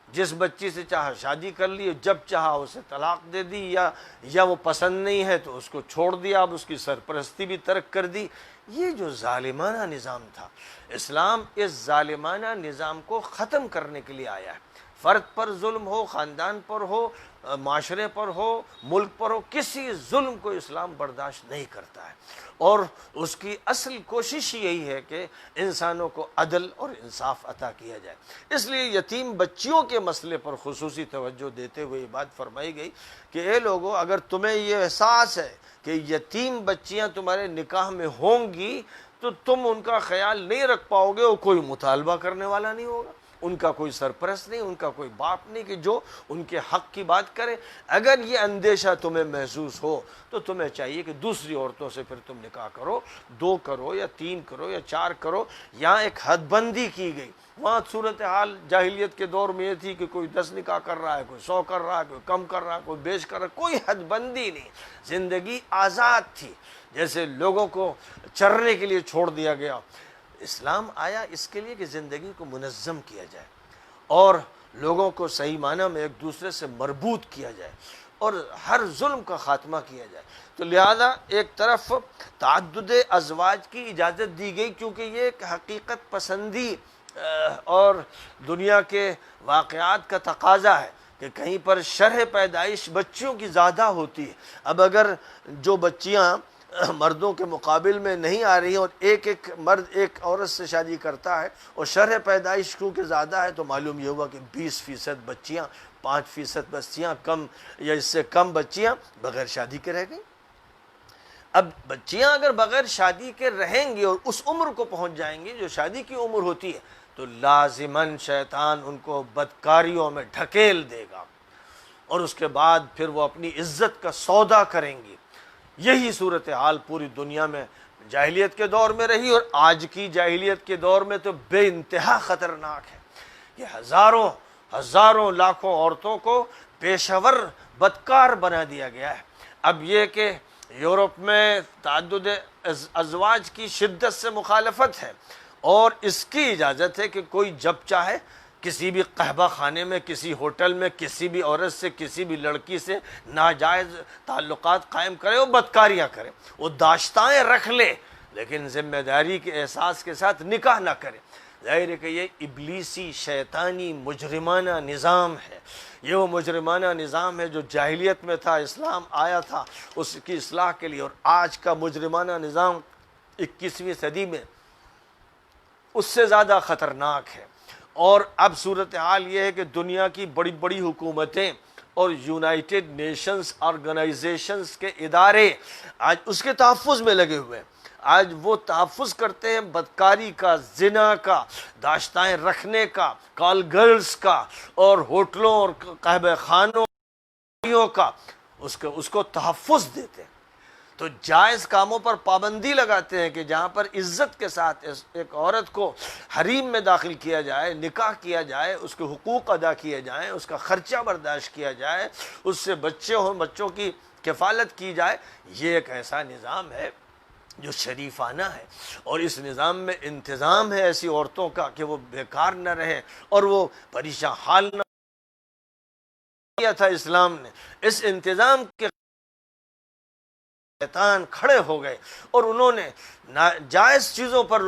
جس بچی سے چاہا شادی کر لی، جب چاہا اسے طلاق دے دی، یا وہ پسند نہیں ہے تو اس کو چھوڑ دیا، اب اس کی سرپرستی بھی ترک کر دی۔ یہ جو ظالمانہ نظام تھا، اسلام اس ظالمانہ نظام کو ختم کرنے کے لیے آیا ہے۔ فرد پر ظلم ہو، خاندان پر ہو، معاشرے پر ہو، ملک پر ہو، کسی ظلم کو اسلام برداشت نہیں کرتا ہے، اور اس کی اصل کوشش یہی ہے کہ انسانوں کو عدل اور انصاف عطا کیا جائے۔ اس لیے یتیم بچیوں کے مسئلے پر خصوصی توجہ دیتے ہوئے یہ بات فرمائی گئی کہ اے لوگو، اگر تمہیں یہ احساس ہے کہ یتیم بچیاں تمہارے نکاح میں ہوں گی تو تم ان کا خیال نہیں رکھ پاؤ گے، اور کوئی مطالبہ کرنے والا نہیں ہوگا، ان کا کوئی سرپرست نہیں، ان کا کوئی باپ نہیں کہ جو ان کے حق کی بات کرے۔ اگر یہ اندیشہ تمہیں محسوس ہو تو تمہیں چاہیے کہ دوسری عورتوں سے پھر تم نکاح کرو، 2 کرو یا 3 کرو یا 4 کرو۔ یہاں ایک حد بندی کی گئی۔ وہاں صورتحال جاہلیت کے دور میں یہ تھی کہ کوئی 10 نکاح کر رہا ہے، کوئی 100 کر رہا ہے، کوئی کم کر رہا ہے، کوئی بیش کر رہا ہے، کوئی حد بندی نہیں، زندگی آزاد تھی، جیسے لوگوں کو چرنے کے لیے چھوڑ دیا گیا۔ اسلام آیا اس کے لیے کہ زندگی کو منظم کیا جائے اور لوگوں کو صحیح معنی میں ایک دوسرے سے مربوط کیا جائے اور ہر ظلم کا خاتمہ کیا جائے۔ تو لہذا ایک طرف تعدد ازواج کی اجازت دی گئی کیونکہ یہ ایک حقیقت پسندی اور دنیا کے واقعات کا تقاضا ہے کہ کہیں پر شرح پیدائش بچیوں کی زیادہ ہوتی ہے۔ اب اگر جو بچیاں مردوں کے مقابل میں نہیں آ رہی ہیں اور ایک مرد ایک عورت سے شادی کرتا ہے اور شرح پیدائش کیونکہ زیادہ ہے، تو معلوم یہ ہوا کہ 20% بچیاں، 5% بچیاں کم یا اس سے کم بچیاں بغیر شادی کے رہ گئیں۔ اب بچیاں اگر بغیر شادی کے رہیں گی اور اس عمر کو پہنچ جائیں گی جو شادی کی عمر ہوتی ہے، تو لازماً شیطان ان کو بدکاریوں میں ڈھکیل دے گا، اور اس کے بعد پھر وہ اپنی عزت کا سودا کریں گی۔ یہی صورتحال پوری دنیا میں جاہلیت کے دور میں رہی، اور آج کی جاہلیت کے دور میں تو بے انتہا خطرناک ہے کہ ہزاروں لاکھوں عورتوں کو پیشہ ور بدکار بنا دیا گیا ہے۔ اب یہ کہ یورپ میں تعدد ازواج کی شدت سے مخالفت ہے، اور اس کی اجازت ہے کہ کوئی جب چاہے کسی بھی قہوہ خانے میں، کسی ہوٹل میں، کسی بھی عورت سے، کسی بھی لڑکی سے ناجائز تعلقات قائم کرے، وہ بدکاریاں کرے، وہ داشتائیں رکھ لے، لیکن ذمہ داری کے احساس کے ساتھ نکاح نہ کرے۔ ظاہر ہے کہ یہ ابلیسی شیطانی مجرمانہ نظام ہے، یہ وہ مجرمانہ نظام ہے جو جاہلیت میں تھا، اسلام آیا تھا اس کی اصلاح کے لیے، اور آج کا مجرمانہ نظام 21ویں صدی میں اس سے زیادہ خطرناک ہے۔ اور اب صورتحال یہ ہے کہ دنیا کی بڑی بڑی حکومتیں اور یونائٹڈ نیشنز آرگنائزیشنز کے ادارے آج اس کے تحفظ میں لگے ہوئے ہیں۔ آج وہ تحفظ کرتے ہیں بدکاری کا، زنا کا، داشتائیں رکھنے کا، کال گرلز کا، اور ہوٹلوں اور قہوہ خانوں کا، اس کو تحفظ دیتے ہیں۔ تو جائز کاموں پر پابندی لگاتے ہیں کہ جہاں پر عزت کے ساتھ ایک عورت کو حریم میں داخل کیا جائے، نکاح کیا جائے، اس کے حقوق ادا کیے جائیں، اس کا خرچہ برداشت کیا جائے، اس سے بچوں کی کفالت کی جائے، یہ ایک ایسا نظام ہے جو شریفانہ ہے، اور اس نظام میں انتظام ہے ایسی عورتوں کا کہ وہ بیکار نہ رہیں اور وہ پریشان حال نہ کیا تھا اسلام نے۔ اس انتظام کے شیطان کھڑے ہو گئے اور انہوں نے ناجائز چیزوں پر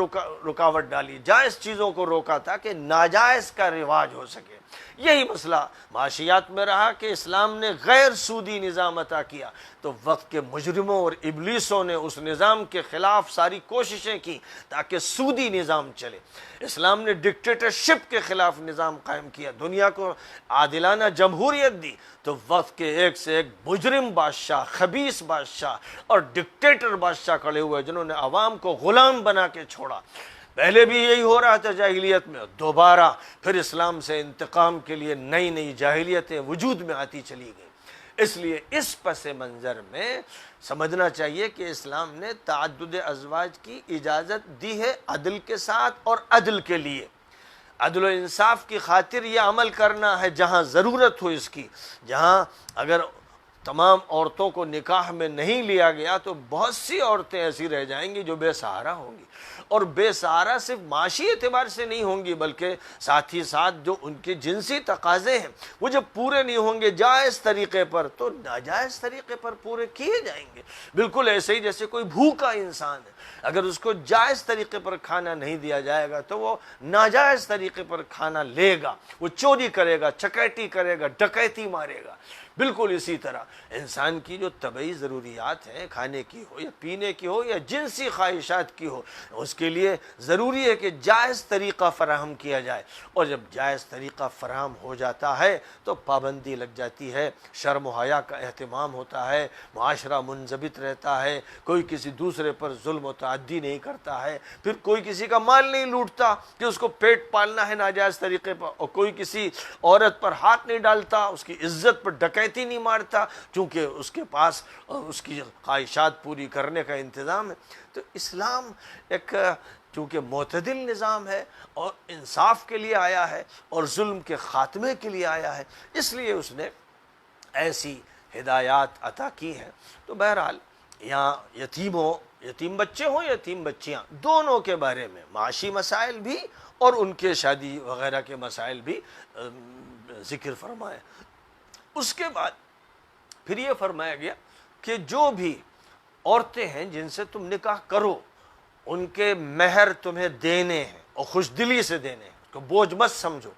رکاوٹ ڈالی، جائز چیزوں کو روکا تھا کہ ناجائز کا رواج ہو سکے۔ یہی مسئلہ معاشیات میں رہا کہ اسلام نے غیر سودی نظام عطا کیا، تو وقت کے مجرموں اور ابلیسوں نے اس نظام کے خلاف ساری کوششیں کی تاکہ سودی نظام چلے۔ اسلام نے ڈکٹیٹرشپ کے خلاف نظام قائم کیا، دنیا کو عادلانہ جمہوریت دی، تو وقت کے ایک سے ایک مجرم بادشاہ، خبیث بادشاہ اور ڈکٹیٹر بادشاہ کھڑے ہوئے جنہوں نے عوام کو غلام بنا کے چھوڑا۔ پہلے بھی یہی ہو رہا تھا جاہلیت میں، دوبارہ پھر اسلام سے انتقام کے لیے نئی نئی جاہلیتیں وجود میں آتی چلی گئیں۔ اس لیے اس پس منظر میں سمجھنا چاہیے کہ اسلام نے تعدد ازواج کی اجازت دی ہے عدل کے ساتھ اور عدل کے لیے۔ عدل و انصاف کی خاطر یہ عمل کرنا ہے جہاں ضرورت ہو اس کی، جہاں اگر تمام عورتوں کو نکاح میں نہیں لیا گیا تو بہت سی عورتیں ایسی رہ جائیں گی جو بے سہارا ہوں گی، اور بے سہارا صرف معاشی اعتبار سے نہیں ہوں گی بلکہ ساتھ ہی ساتھ جو ان کے جنسی تقاضے ہیں وہ جب پورے نہیں ہوں گے جائز طریقے پر تو ناجائز طریقے پر پورے کیے جائیں گے۔ بالکل ایسے ہی جیسے کوئی بھوکا انسان ہے، اگر اس کو جائز طریقے پر کھانا نہیں دیا جائے گا تو وہ ناجائز طریقے پر کھانا لے گا، وہ چوری کرے گا، چکیٹی کرے گا، ڈکیتی مارے گا۔ بالکل اسی طرح انسان کی جو طبعی ضروریات ہیں، کھانے کی ہو یا پینے کی ہو یا جنسی خواہشات کی ہو، اس کے لیے ضروری ہے کہ جائز طریقہ فراہم کیا جائے، اور جب جائز طریقہ فراہم ہو جاتا ہے تو پابندی لگ جاتی ہے، شرم و حیا کا اہتمام ہوتا ہے، معاشرہ منضبط رہتا ہے، کوئی کسی دوسرے پر ظلم و تعدی نہیں کرتا ہے، پھر کوئی کسی کا مال نہیں لوٹتا کہ اس کو پیٹ پالنا ہے ناجائز طریقے پر، اور کوئی کسی عورت پر ہاتھ نہیں ڈالتا، اس کی عزت پر ڈکیتی نہیں مارتا چونکہ اس کے پاس اس کی خواہشات پوری کرنے کا انتظام ہے۔ تو اسلام ایک چونکہ معتدل نظام ہے اور انصاف کے لیے آیا ہے اور ظلم کے خاتمے کے لیے آیا ہے، اس لیے اس نے ایسی ہدایات عطا کی ہیں۔ تو بہرحال یہاں یتیم بچے ہوں یتیم بچیاں، دونوں کے بارے میں معاشی مسائل بھی اور ان کے شادی وغیرہ کے مسائل بھی ذکر فرمائے۔ اس کے بعد پھر یہ فرمایا گیا کہ جو بھی عورتیں ہیں جن سے تم نکاح کرو ان کے مہر تمہیں دینے ہیں اور خوش دلی سے دینے ہیں، تو بوجھ مت سمجھو۔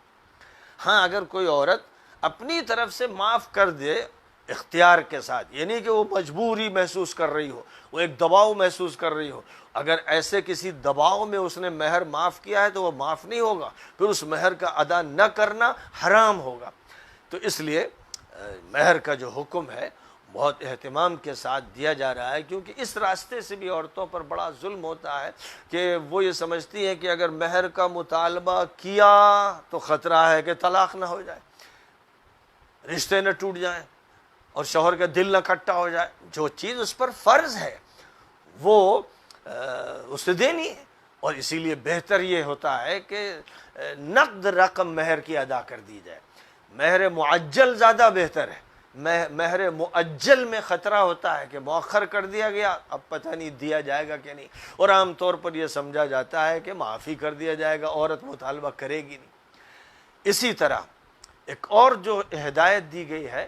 ہاں اگر کوئی عورت اپنی طرف سے معاف کر دے اختیار کے ساتھ، یعنی کہ وہ مجبوری محسوس کر رہی ہو، وہ ایک دباؤ محسوس کر رہی ہو، اگر ایسے کسی دباؤ میں اس نے مہر معاف کیا ہے تو وہ معاف نہیں ہوگا، پھر اس مہر کا ادا نہ کرنا حرام ہوگا۔ تو اس لیے مہر کا جو حکم ہے بہت اہتمام کے ساتھ دیا جا رہا ہے، کیونکہ اس راستے سے بھی عورتوں پر بڑا ظلم ہوتا ہے کہ وہ یہ سمجھتی ہیں کہ اگر مہر کا مطالبہ کیا تو خطرہ ہے کہ طلاق نہ ہو جائے، رشتے نہ ٹوٹ جائیں اور شوہر کا دل نہ کھٹا ہو جائے۔ جو چیز اس پر فرض ہے وہ اسے دینی ہے، اور اسی لیے بہتر یہ ہوتا ہے کہ نقد رقم مہر کی ادا کر دی جائے۔ مہر معجل زیادہ بہتر ہے، مہر معجل میں خطرہ ہوتا ہے کہ مؤخر کر دیا گیا، اب پتہ نہیں دیا جائے گا کہ نہیں، اور عام طور پر یہ سمجھا جاتا ہے کہ معافی کر دیا جائے گا، عورت مطالبہ کرے گی نہیں۔ اسی طرح ایک اور جو ہدایت دی گئی ہے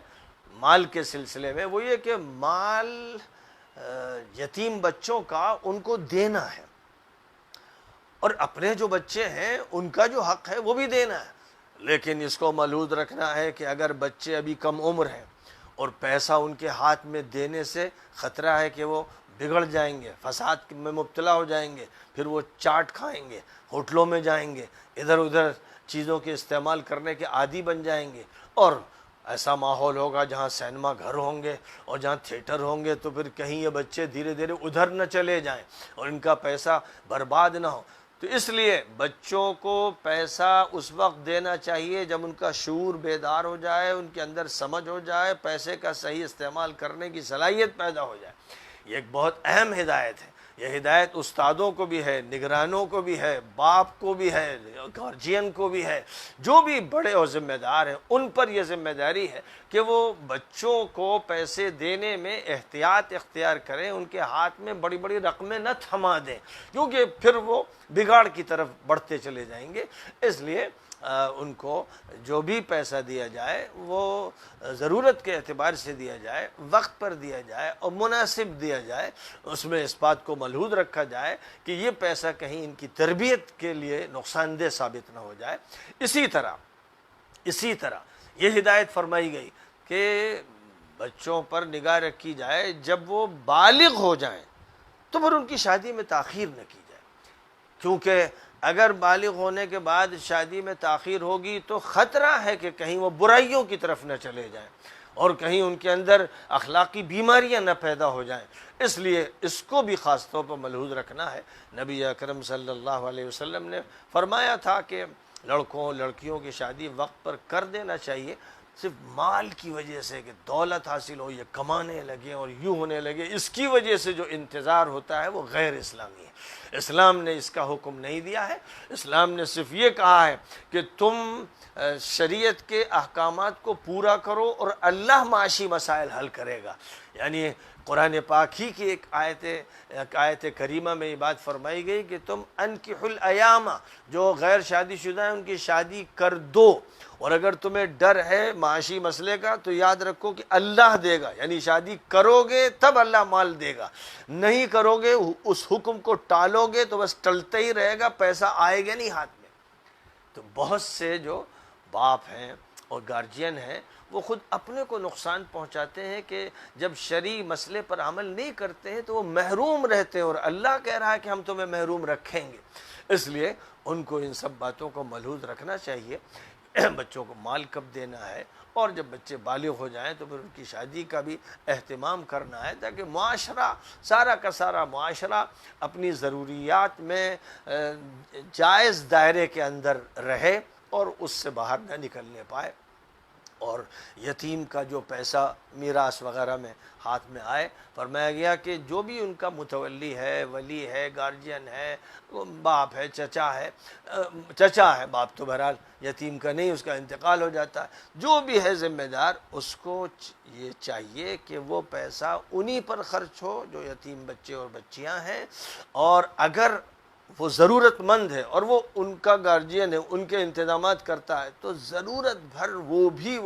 مال کے سلسلے میں وہ یہ کہ مال یتیم بچوں کا ان کو دینا ہے، اور اپنے جو بچے ہیں ان کا جو حق ہے وہ بھی دینا ہے، لیکن اس کو ملحوظ رکھنا ہے کہ اگر بچے ابھی کم عمر ہیں اور پیسہ ان کے ہاتھ میں دینے سے خطرہ ہے کہ وہ بگڑ جائیں گے، فساد میں مبتلا ہو جائیں گے، پھر وہ چاٹ کھائیں گے، ہوٹلوں میں جائیں گے، ادھر ادھر چیزوں کے استعمال کرنے کے عادی بن جائیں گے، اور ایسا ماحول ہوگا جہاں سینما گھر ہوں گے اور جہاں تھیٹر ہوں گے، تو پھر کہیں یہ بچے دھیرے دھیرے ادھر نہ چلے جائیں اور ان کا پیسہ برباد نہ ہو۔ تو اس لیے بچوں کو پیسہ اس وقت دینا چاہیے جب ان کا شعور بیدار ہو جائے، ان کے اندر سمجھ ہو جائے، پیسے کا صحیح استعمال کرنے کی صلاحیت پیدا ہو جائے۔ یہ ایک بہت اہم ہدایت ہے، یہ ہدایت استادوں کو بھی ہے، نگرانوں کو بھی ہے، باپ کو بھی ہے، گارجین کو بھی ہے، جو بھی بڑے اور ذمہ دار ہیں ان پر یہ ذمہ داری ہے کہ وہ بچوں کو پیسے دینے میں احتیاط اختیار کریں، ان کے ہاتھ میں بڑی بڑی رقمیں نہ تھما دیں، کیونکہ پھر وہ بگاڑ کی طرف بڑھتے چلے جائیں گے۔ اس لیے ان کو جو بھی پیسہ دیا جائے وہ ضرورت کے اعتبار سے دیا جائے، وقت پر دیا جائے اور مناسب دیا جائے، اس میں اس بات کو ملحوظ رکھا جائے کہ یہ پیسہ کہیں ان کی تربیت کے لیے نقصان دہ ثابت نہ ہو جائے۔ اسی طرح یہ ہدایت فرمائی گئی کہ بچوں پر نگاہ رکھی جائے، جب وہ بالغ ہو جائیں تو پھر ان کی شادی میں تاخیر نہ کی جائے، کیونکہ اگر بالغ ہونے کے بعد شادی میں تاخیر ہوگی تو خطرہ ہے کہ کہیں وہ برائیوں کی طرف نہ چلے جائیں اور کہیں ان کے اندر اخلاقی بیماریاں نہ پیدا ہو جائیں۔ اس لیے اس کو بھی خاص طور پر ملحوظ رکھنا ہے۔ نبی اکرم صلی اللہ علیہ وسلم نے فرمایا تھا کہ لڑکوں لڑکیوں کی شادی وقت پر کر دینا چاہیے، صرف مال کی وجہ سے کہ دولت حاصل ہو، یہ کمانے لگے اور یوں ہونے لگے، اس کی وجہ سے جو انتظار ہوتا ہے وہ غیر اسلامی ہے۔ اسلام نے اس کا حکم نہیں دیا ہے، اسلام نے صرف یہ کہا ہے کہ تم شریعت کے احکامات کو پورا کرو اور اللہ معاشی مسائل حل کرے گا۔ یعنی قرآن پاک ہی کی ایک آیت کریمہ میں یہ بات فرمائی گئی کہ تم انکحوا الایام، جو غیر شادی شدہ ہیں ان کی شادی کر دو، اور اگر تمہیں ڈر ہے معاشی مسئلے کا تو یاد رکھو کہ اللہ دے گا، یعنی شادی کرو گے تب اللہ مال دے گا، نہیں کرو گے اس حکم کو ٹالو گے تو بس ٹلتا ہی رہے گا، پیسہ آئے گا نہیں ہاتھ میں۔ تو بہت سے جو باپ ہیں اور گارجین ہیں وہ خود اپنے کو نقصان پہنچاتے ہیں کہ جب شرعی مسئلے پر عمل نہیں کرتے ہیں تو وہ محروم رہتے ہیں، اور اللہ کہہ رہا ہے کہ ہم تمہیں محروم رکھیں گے۔ اس لیے ان کو ان سب باتوں کو ملحوظ رکھنا چاہیے، بچوں کو مال کب دینا ہے، اور جب بچے بالغ ہو جائیں تو پھر ان کی شادی کا بھی اہتمام کرنا ہے، تاکہ معاشرہ سارا کا سارا معاشرہ اپنی ضروریات میں جائز دائرے کے اندر رہے اور اس سے باہر نہ نکلنے پائے، اور یتیم کا جو پیسہ میراث وغیرہ میں ہاتھ میں آئے، فرمایا گیا کہ جو بھی ان کا متولی ہے، ولی ہے، گارجین ہے، باپ ہے، چچا ہے، باپ تو بہرحال یتیم کا نہیں، اس کا انتقال ہو جاتا ہے، جو بھی ہے ذمہ دار، اس کو یہ چاہیے کہ وہ پیسہ انہی پر خرچ ہو جو یتیم بچے اور بچیاں ہیں، اور اگر وہ ضرورت مند ہے اور وہ ان کا گارجین ہے، ان کے انتظامات کرتا ہے، تو ضرورت بھر وہ بھی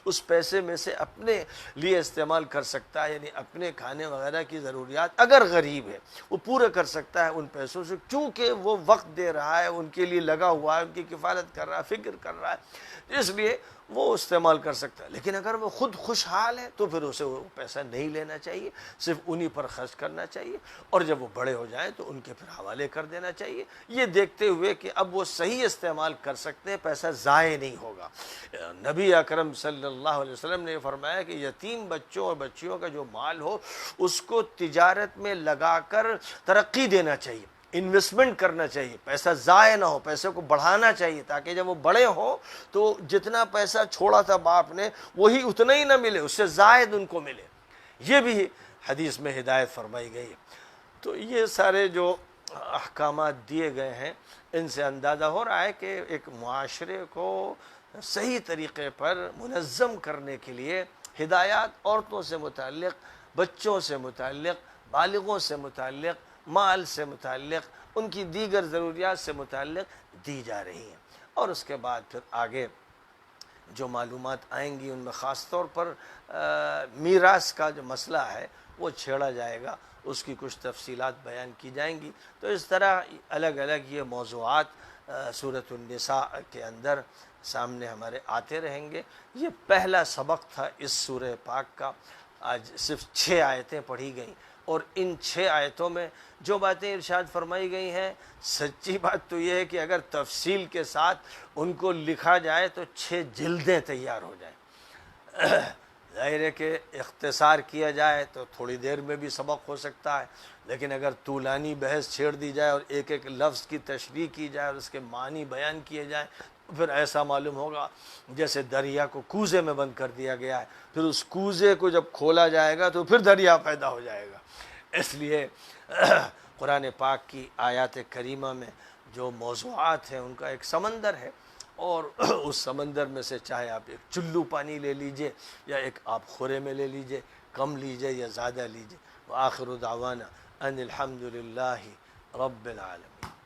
اس پیسے میں سے اپنے لیے استعمال کر سکتا ہے، یعنی اپنے کھانے وغیرہ کی ضروریات اگر غریب ہے وہ پورا کر سکتا ہے ان پیسوں سے، کیونکہ وہ وقت دے رہا ہے، ان کے لیے لگا ہوا ہے، ان کی کفالت کر رہا ہے، فکر کر رہا ہے، اس لیے وہ استعمال کر سکتا ہے۔ لیکن اگر وہ خود خوشحال ہے تو پھر اسے وہ پیسہ نہیں لینا چاہیے، صرف انہی پر خرچ کرنا چاہیے، اور جب وہ بڑے ہو جائیں تو ان کے پھر حوالے کر دینا چاہیے، یہ دیکھتے ہوئے کہ اب وہ صحیح استعمال کر سکتے ہیں، پیسہ ضائع نہیں ہوگا۔ نبی اکرم صلی اللہ علیہ وسلم نے فرمایا کہ یتیم بچوں اور بچیوں کا جو مال ہو اس کو تجارت میں لگا کر ترقی دینا چاہیے، انویسٹمنٹ کرنا چاہیے، پیسہ ضائع نہ ہو، پیسے کو بڑھانا چاہیے، تاکہ جب وہ بڑے ہوں تو جتنا پیسہ چھوڑا تھا باپ نے وہی اتنا ہی نہ ملے، اس سے زائد ان کو ملے۔ یہ بھی حدیث میں ہدایت فرمائی گئی ہے۔ تو یہ سارے جو احکامات دیے گئے ہیں ان سے اندازہ ہو رہا ہے کہ ایک معاشرے کو صحیح طریقے پر منظم کرنے کے لیے ہدایات عورتوں سے متعلق، بچوں سے متعلق، بالغوں سے متعلق، مال سے متعلق، ان کی دیگر ضروریات سے متعلق دی جا رہی ہیں۔ اور اس کے بعد پھر آگے جو معلومات آئیں گی ان میں خاص طور پر میراث کا جو مسئلہ ہے وہ چھیڑا جائے گا، اس کی کچھ تفصیلات بیان کی جائیں گی۔ تو اس طرح الگ الگ یہ موضوعات سورۃ النساء کے اندر سامنے ہمارے آتے رہیں گے۔ یہ پہلا سبق تھا اس سورہ پاک کا۔ آج صرف 6 آیتیں پڑھی گئیں، اور ان 6 آیتوں میں جو باتیں ارشاد فرمائی گئی ہیں، سچی بات تو یہ ہے کہ اگر تفصیل کے ساتھ ان کو لکھا جائے تو 6 جلدیں تیار ہو جائیں۔ ظاہر ہے کہ اختصار کیا جائے تو تھوڑی دیر میں بھی سبق ہو سکتا ہے، لیکن اگر طولانی بحث چھیڑ دی جائے اور ایک ایک لفظ کی تشریح کی جائے اور اس کے معنی بیان کیے جائیں، پھر ایسا معلوم ہوگا جیسے دریا کو کوزے میں بند کر دیا گیا ہے، پھر اس کوزے کو جب کھولا جائے گا تو پھر دریا پیدا ہو جائے گا۔ اس لیے قرآن پاک کی آیات کریمہ میں جو موضوعات ہیں ان کا ایک سمندر ہے، اور اس سمندر میں سے چاہے آپ ایک چلو پانی لے لیجئے یا ایک آپ خورے میں لے لیجئے، کم لیجئے یا زیادہ لیجئے۔ وآخر دعوانا ان الحمد للہ رب العالمین۔